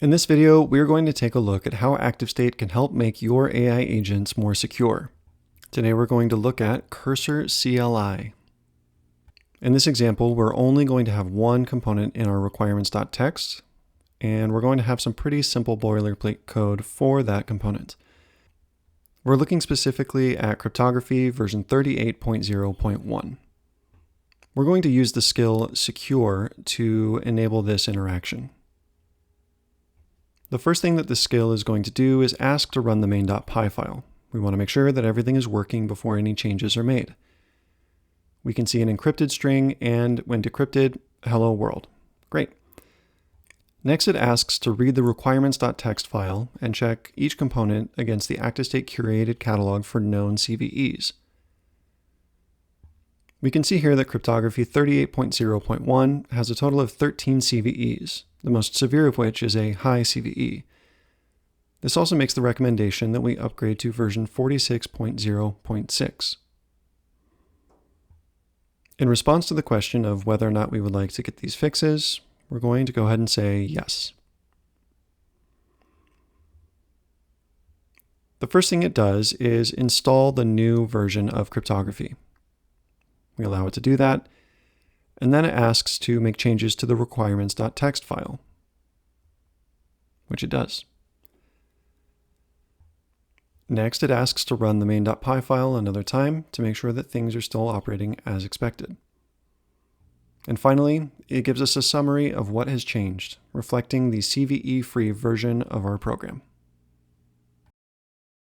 In this video, we're going to take a look at how ActiveState can help make your AI agents more secure. Today, we're going to look at Cursor CLI. In this example, we're only going to have one component in our requirements.txt, and we're going to have some pretty simple boilerplate code for that component. We're looking specifically at cryptography version 38.0.1. We're going to use the skill secure to enable this interaction. The first thing that this skill is going to do is ask to run the main.py file. We want to make sure that everything is working before any changes are made. We can see an encrypted string and, when decrypted, hello world. Great. Next, it asks to read the requirements.txt file and check each component against the ActiveState Curated Catalog for known CVEs. We can see here that cryptography 38.0.1 has a total of 13 CVEs, the most severe of which is a high CVE. This also makes the recommendation that we upgrade to version 46.0.6. In response to the question of whether or not we would like to get these fixes, we're going to go ahead and say yes. The first thing it does is install the new version of cryptography. We allow it to do that, and then it asks to make changes to the requirements.txt file, which it does. Next, it asks to run the main.py file another time to make sure that things are still operating as expected. And finally, it gives us a summary of what has changed, reflecting the CVE-free version of our program.